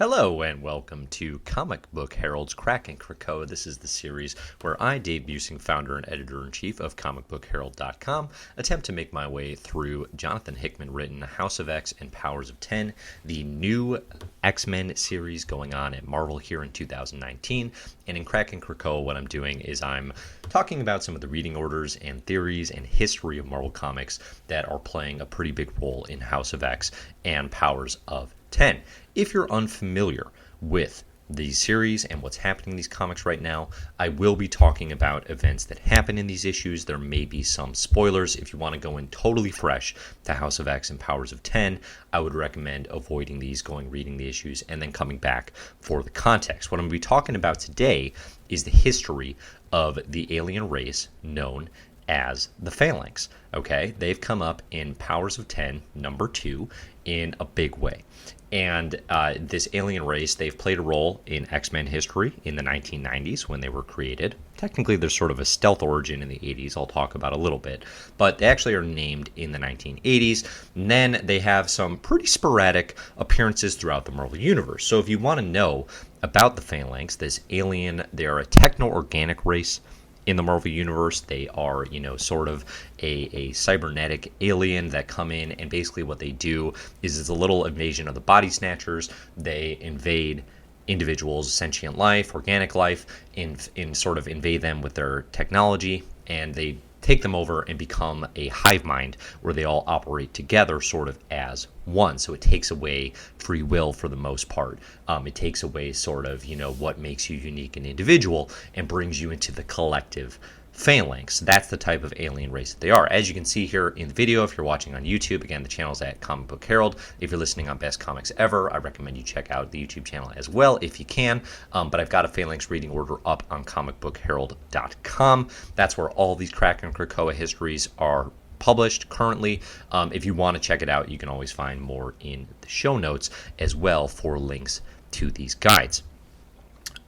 Hello and welcome to Comic Book Herald's Krakin Krakoa. This is the series where I, Dave Busing, founder and editor-in-chief of comicbookherald.com, attempt to make my way through Jonathan Hickman written House of X and Powers of 10, the new X-Men series going on at Marvel here in 2019. And in Krakin Krakoa, what I'm doing is I'm talking about some of the reading orders and theories and history of Marvel Comics that are playing a pretty big role in House of X and Powers of 10. If you're unfamiliar with these series and what's happening in these comics right now, I will be talking about events that happen in these issues. There may be some spoilers. If you want to go in totally fresh to House of X and Powers of 10, I would recommend avoiding these, reading the issues, and then coming back for the context. What I'm going to be talking about today is the history of the alien race known as the Phalanx. Okay, they've come up in Powers of 10, number 2, in a big way. And this alien race, they've played a role in X-Men history in the 1990s when they were created. Technically, there's sort of a stealth origin in the 80s I'll talk about a little bit. But they actually are named in the 1980s. And then they have some pretty sporadic appearances throughout the Marvel Universe. So if you want to know about the Phalanx, this alien, they're a techno-organic race in the Marvel Universe. They are, sort of a cybernetic alien that come in, and basically what they do is it's a little invasion of the body snatchers. They invade individuals' sentient life, organic life, in sort of invade them with their technology, and they take them over and become a hive mind where they all operate together sort of as one. So it takes away free will for the most part. It takes away sort of, what makes you unique and individual and brings you into the collective Phalanx. That's the type of alien race that they are. As you can see here in the video, if you're watching on YouTube, again, the channel's at Comic Book Herald. If you're listening on Best Comics Ever, I recommend you check out the YouTube channel as well if you can. But I've got a Phalanx reading order up on comicbookherald.com. That's where all these Krakin Krakoa histories are published currently. If you want to check it out, you can always find more in the show notes as well for links to these guides.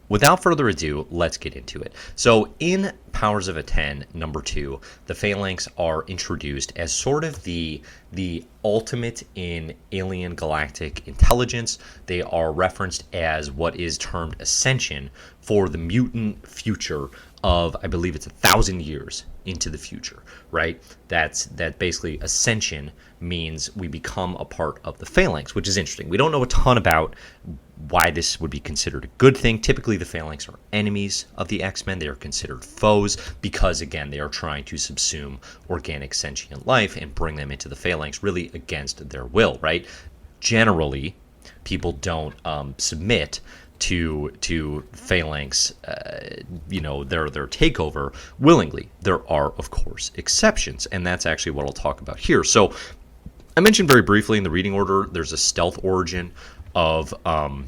Without further ado, let's get into it. So in Powers of a 10, number 2, the Phalanx are introduced as sort of the ultimate in alien galactic intelligence. They are referenced as what is termed ascension for the mutant future of, I believe it's 1,000 years into the future, right? That basically ascension means we become a part of the Phalanx, which is interesting. We don't know a ton about why this would be considered a good thing. Typically, the Phalanx are enemies of the X-Men. They are considered foes because, again, they are trying to subsume organic sentient life and bring them into the Phalanx really against their will, right? Generally, people don't submit to Phalanx, their takeover willingly. There are, of course, exceptions, and that's actually what I'll talk about here. So I mentioned very briefly in the reading order, there's a stealth origin of the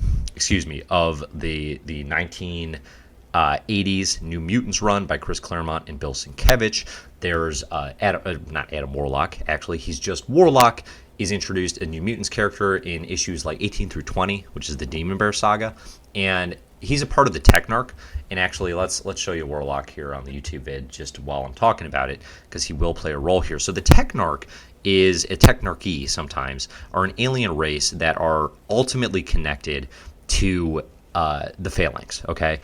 1980s New Mutants run by Chris Claremont and Bill Sienkiewicz. There's not Adam Warlock, actually, he's just Warlock is introduced a New Mutants character in issues like 18 through 20, which is the Demon Bear saga, and he's a part of the Technarch. And actually, let's show you Warlock here on the YouTube vid just while I'm talking about it, because he will play a role here. So the Technarch is a Technarchy, sometimes, are an alien race that are ultimately connected to the Phalanx, okay?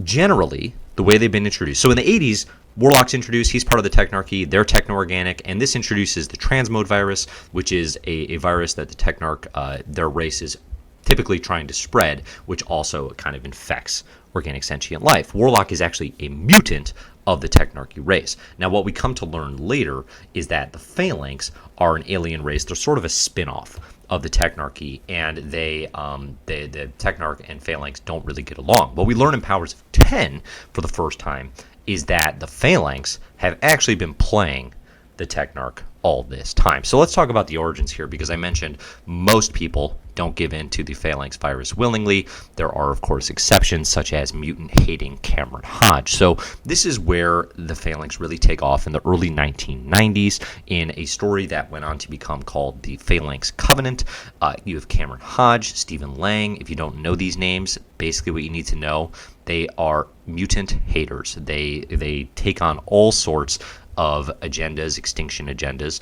Generally, the way they've been introduced. So in the 80s, Warlock's introduced, he's part of the Technarchy, they're techno-organic, and this introduces the transmode virus, which is a virus that the Technarch, their race is typically trying to spread, which also kind of infects organic sentient life. Warlock is actually a mutant of the Technarchy race. Now, what we come to learn later is that the Phalanx are an alien race. They're sort of a spin-off of the Technarchy, and the Technarch and Phalanx don't really get along. What we learn in Powers of 10 for the first time is that the Phalanx have actually been playing the Technarch all this time. So let's talk about the origins here, because I mentioned most people don't give in to the Phalanx virus willingly. There are, of course, exceptions, such as mutant-hating Cameron Hodge. So this is where the Phalanx really take off in the early 1990s in a story that went on to become called the Phalanx Covenant. You have Cameron Hodge, Stephen Lang. If you don't know these names, basically what you need to know, they are mutant haters. They take on all sorts of agendas, extinction agendas,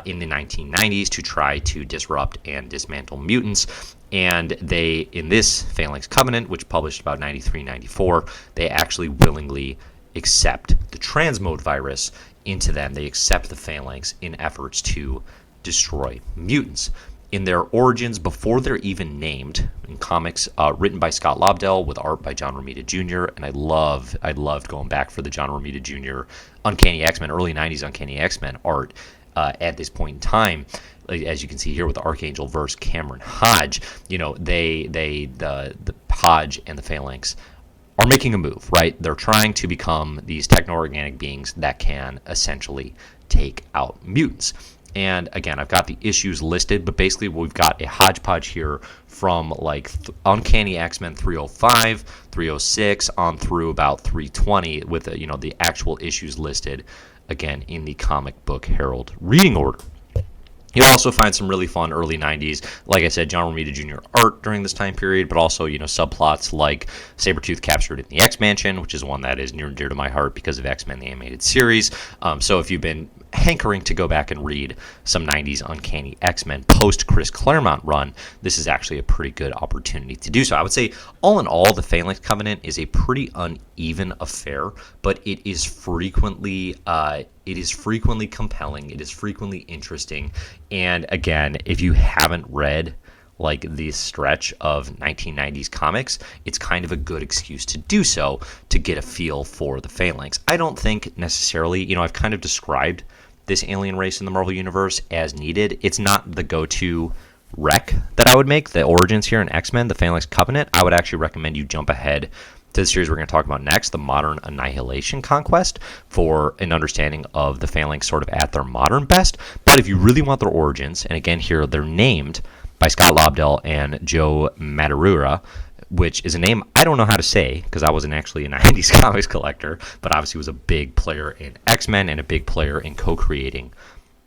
in the 1990s to try to disrupt and dismantle mutants. And they, in this Phalanx Covenant, which published about 93, 94, they actually willingly accept the transmode virus into them. They accept the Phalanx in efforts to destroy mutants. In their origins, before they're even named, in comics written by Scott Lobdell with art by John Romita Jr., and I loved going back for the John Romita Jr. Uncanny X-Men, early 90s Uncanny X-Men art at this point in time. As you can see here with the Archangel versus Cameron Hodge, the Hodge and the Phalanx are making a move, right? They're trying to become these techno-organic beings that can essentially take out mutants. And again, I've got the issues listed, but basically we've got a hodgepodge here from like Uncanny X-Men 305, 306 on through about 320 with the actual issues listed again in the Comic Book Herald reading order. You'll also find some really fun early 90s, like I said, John Romita Jr. art during this time period, but also, subplots like Sabretooth captured in the X-Mansion, which is one that is near and dear to my heart because of X-Men the Animated Series. So if you've been hankering to go back and read some 90s Uncanny X-Men post-Chris Claremont run, this is actually a pretty good opportunity to do so. I would say, all in all, the Phalanx Covenant is a pretty uneven affair, but it is frequently compelling. It is frequently interesting. And again, if you haven't read like the stretch of 1990s comics, it's kind of a good excuse to do so to get a feel for the Phalanx. I don't think necessarily, I've kind of described this alien race in the Marvel Universe as needed. It's not the go-to rec that I would make. The origins here in X-Men, the Phalanx Covenant, I would actually recommend you jump ahead to the series we're going to talk about next, the modern Annihilation Conquest, for an understanding of the Phalanx sort of at their modern best. But if you really want their origins, and again here they're named by Scott Lobdell and Joe Madureira, which is a name I don't know how to say because I wasn't actually a 90s comics collector, but obviously was a big player in X-Men and a big player in co-creating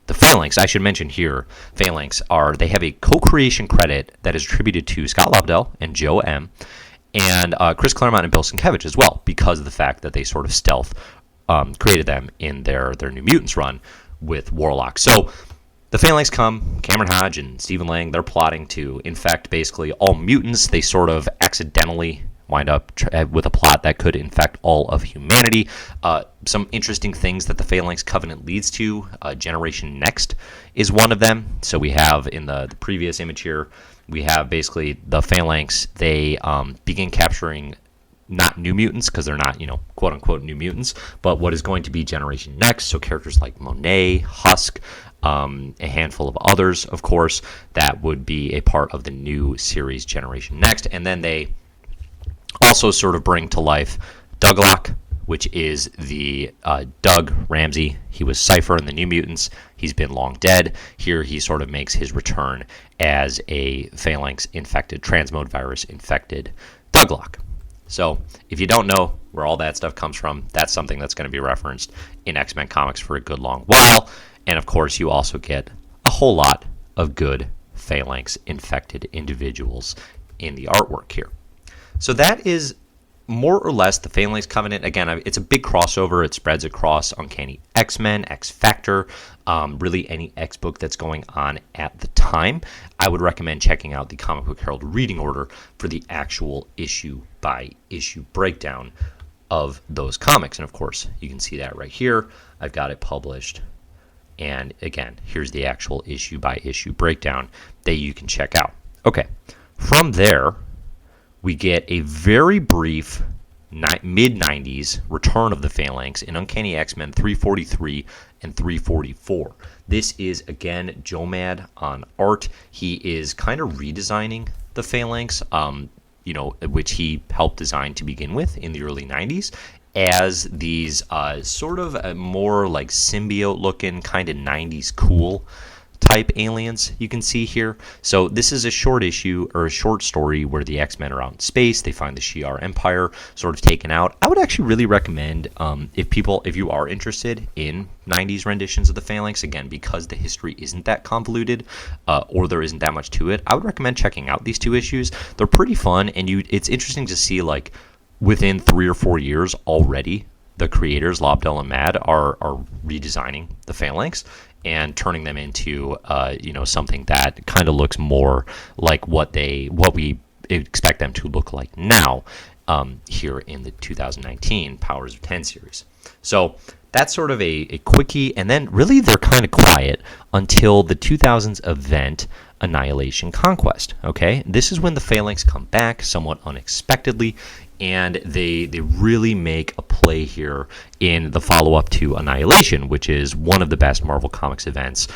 the Phalanx. I should mention here, Phalanx they have a co-creation credit that is attributed to Scott Lobdell and Joe M., and Chris Claremont and Bill Sienkiewicz as well, because of the fact that they sort of stealth created them in their New Mutants run with Warlock. So the Phalanx come, Cameron Hodge and Stephen Lang, they're plotting to infect basically all mutants. They sort of accidentally wind up with a plot that could infect all of humanity. Some interesting things that the Phalanx Covenant leads to. Generation Next is one of them. So we have in the previous image here, we have basically the Phalanx. They begin capturing not new mutants because they're not, quote unquote new mutants, but what is going to be Generation Next. So characters like Monet, Husk, a handful of others, of course, that would be a part of the new series Generation Next. And then they also sort of bring to life Douglock, which is the Doug Ramsey. He was Cypher in the New Mutants. He's been long dead. Here he sort of makes his return as a Phalanx-infected, transmode virus-infected Douglock. So if you don't know where all that stuff comes from, that's something that's going to be referenced in X-Men comics for a good long while. And of course, you also get a whole lot of good Phalanx-infected individuals in the artwork here. So that is more or less the Phalanx Covenant. Again, it's a big crossover. It spreads across Uncanny X-Men, X-Factor, really any X-book that's going on at the time. I would recommend checking out the Comic Book Herald reading order for the actual issue-by-issue breakdown of those comics. And of course, you can see that right here. I've got it published. And again, here's the actual issue-by-issue breakdown that you can check out. Okay, from there, we get a very brief mid-90s return of the Phalanx in Uncanny X-Men 343 and 344. This is, again, Joe Mad on art. He is kind of redesigning the Phalanx, which he helped design to begin with in the early 90s, as these sort of more like symbiote-looking kind of 90s cool type aliens you can see here. So this is a short issue or a short story where the X-Men are out in space. They find the Shi'ar Empire sort of taken out. I would actually really recommend if you are interested in 90s renditions of the Phalanx, again, because the history isn't that convoluted or there isn't that much to it, I would recommend checking out these two issues. They're pretty fun, and it's interesting to see like within 3 or 4 years already the creators, Lobdell and Mad, are redesigning the Phalanx. and turning them into something that kind of looks more like what we expect them to look like now, here in the 2019 Powers of 10 series. So that's sort of a quickie, and then really they're kind of quiet until the 2000s event Annihilation Conquest. Okay, this is when the Phalanx come back somewhat unexpectedly, and they really make a play here in the follow-up to Annihilation, which is one of the best Marvel Comics events,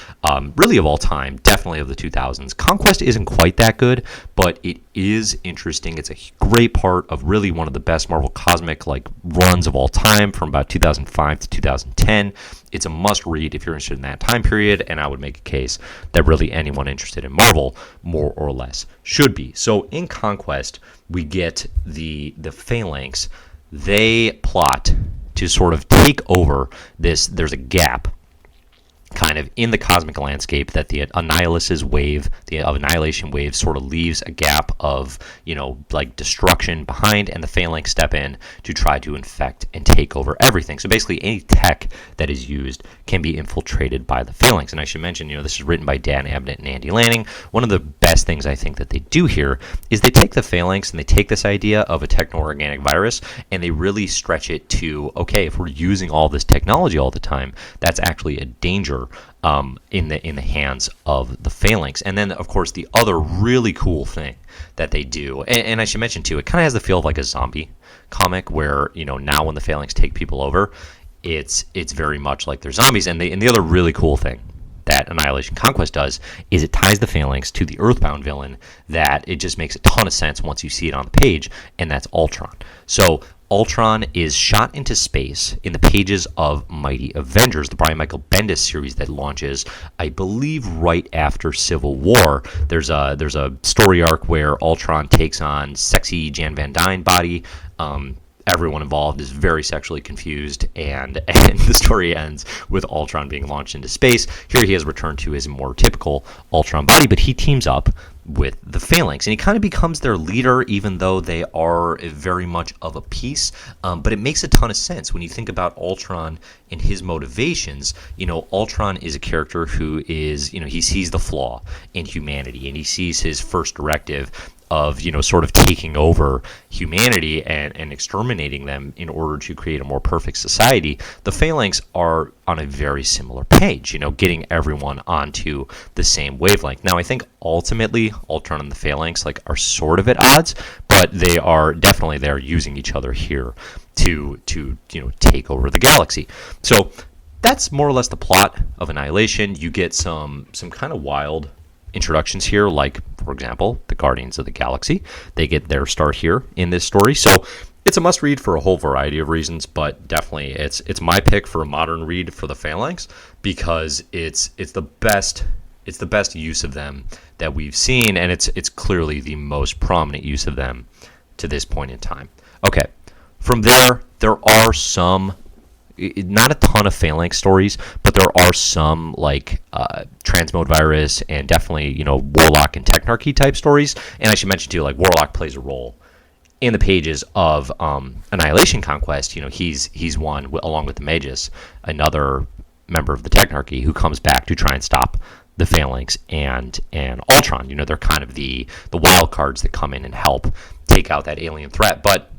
really of all time, definitely of the 2000s. Conquest isn't quite that good, but it is interesting. It's a great part of really one of the best Marvel Cosmic runs of all time from about 2005 to 2010. It's a must-read if you're interested in that time period, and I would make a case that really anyone interested in Marvel, more or less, should be. So in Conquest, we get the Phalanx. They plot to sort of take over this. There's a gap kind of in the cosmic landscape that the Annihilation wave sort of leaves a gap of, destruction behind, and the Phalanx step in to try to infect and take over everything. So basically any tech that is used can be infiltrated by the Phalanx. And I should mention, this is written by Dan Abnett and Andy Lanning. One of the best things I think that they do here is they take the Phalanx and they take this idea of a techno-organic virus and they really stretch it to, okay, if we're using all this technology all the time, that's actually a danger in the hands of the Phalanx. And then, of course, the other really cool thing that they do, and I should mention too, it kind of has the feel of like a zombie comic where, now when the Phalanx take people over, it's very much like they're zombies. And the other really cool thing that Annihilation Conquest does is it ties the Phalanx to the Earthbound villain that it just makes a ton of sense once you see it on the page, and that's Ultron. So Ultron is shot into space in the pages of Mighty Avengers, the Brian Michael Bendis series that launches, I believe, right after Civil War. There's a story arc where Ultron takes on sexy Jan Van Dyne body. Everyone involved is very sexually confused, and the story ends with Ultron being launched into space. Here he has returned to his more typical Ultron body, but he teams up with the Phalanx, and he kind of becomes their leader, even though they are very much of a piece. But it makes a ton of sense when you think about Ultron and his motivations. Ultron is a character who is, he sees the flaw in humanity, and he sees his first directive of, sort of taking over humanity and exterminating them in order to create a more perfect society. The Phalanx are on a very similar page, getting everyone onto the same wavelength. Now, I think ultimately Ultron and the Phalanx are sort of at odds, but they are definitely there using each other here to take over the galaxy. So that's more or less the plot of Annihilation. You get some kind of wild introductions here, like, for example, the Guardians of the Galaxy. They get their start here in this story. So it's a must read for a whole variety of reasons, but definitely it's my pick for a modern read for the Phalanx because it's the best use of them that we've seen, and it's clearly the most prominent use of them to this point in time. Okay, from there are some, not a ton of Phalanx stories, but there are some transmode virus and definitely Warlock and Technarchy type stories. And I should mention too, Warlock plays a role in the pages of Annihilation Conquest. He's one along with the Magus, another member of the Technarchy, who comes back to try and stop the Phalanx and Ultron. They're kind of the wild cards that come in and help take out that alien threat. But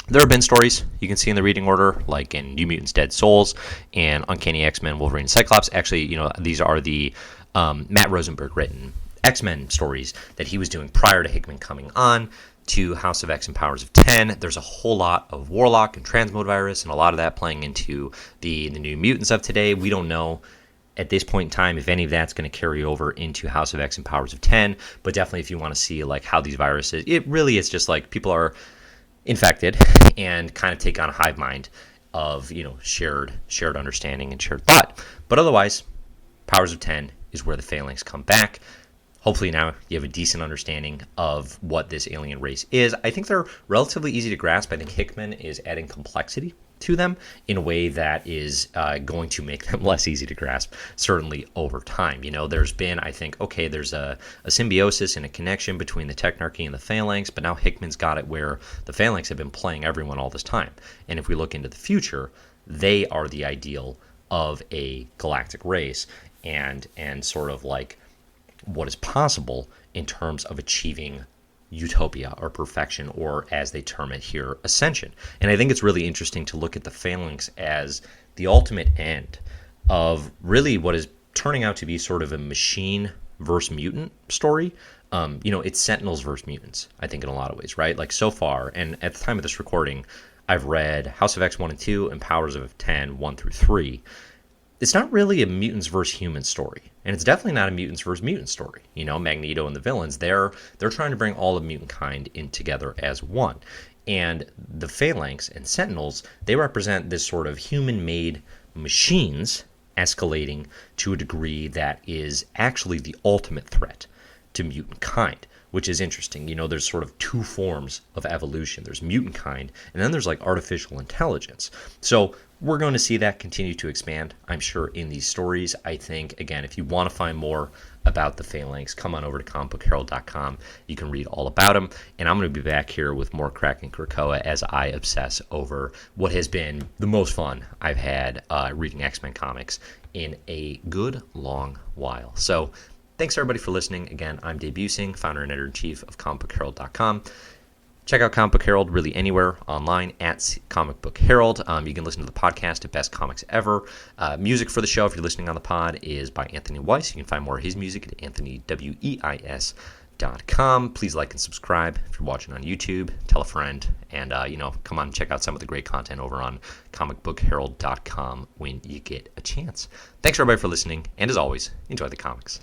there have been stories you can see in the reading order, like in New Mutants Dead Souls and Uncanny X-Men Wolverine and Cyclops. Actually, these are the Matt Rosenberg written X-Men stories that he was doing prior to Hickman coming on to House of X and Powers of 10. There's a whole lot of Warlock and Transmode Virus, and a lot of that playing into the New Mutants of today. We don't know at this point in time if any of that's going to carry over into House of X and Powers of 10, but definitely if you want to see how these viruses, it really is just people are infected and kind of take on a hive mind of shared understanding and shared thought. But otherwise, Powers of 10 is where the Phalanx come back. Hopefully now you have a decent understanding of what this alien race is. I think they're relatively easy to grasp. I think Hickman is adding complexity to them in a way that is going to make them less easy to grasp, certainly over time. There's been, I think, okay, there's a symbiosis and a connection between the Technarchy and the Phalanx, but now Hickman's got it where the Phalanx have been playing everyone all this time. And if we look into the future, they are the ideal of a galactic race, and sort of like what is possible in terms of achieving utopia or perfection, or as they term it here, ascension. And I think it's really interesting to look at the Phalanx as the ultimate end of really what is turning out to be sort of a machine versus mutant story. It's Sentinels versus mutants, I think, in a lot of ways, right? Like so far, and at the time of this recording, I've read House of X 1 and 2 and Powers of 10 1 through 3. It's not really a mutants versus humans story, and it's definitely not a mutants versus mutant story. Magneto and the villains, they're trying to bring all of mutant kind in together as one. And the Phalanx and Sentinels, they represent this sort of human-made machines escalating to a degree that is actually the ultimate threat to mutant kind, which is interesting. There's sort of two forms of evolution. There's mutant kind, and then there's like artificial intelligence. So we're going to see that continue to expand, I'm sure, in these stories. I think, again, if you want to find more about the Phalanx, come on over to comicbookherald.com. You can read all about them. And I'm going to be back here with more Krakin Krakoa as I obsess over what has been the most fun I've had reading X-Men comics in a good long while. So thanks, everybody, for listening. Again, I'm Dave Busing, founder and editor-in-chief of comicbookherald.com. Check out Comic Book Herald really anywhere online at Comic Book Herald. You can listen to the podcast at Best Comics Ever. Music for the show, if you're listening on the pod, is by Anthony Weiss. You can find more of his music at anthonyweis.com. Please like and subscribe if you're watching on YouTube. Tell a friend. And, come on and check out some of the great content over on comicbookherald.com when you get a chance. Thanks, everybody, for listening. And as always, enjoy the comics.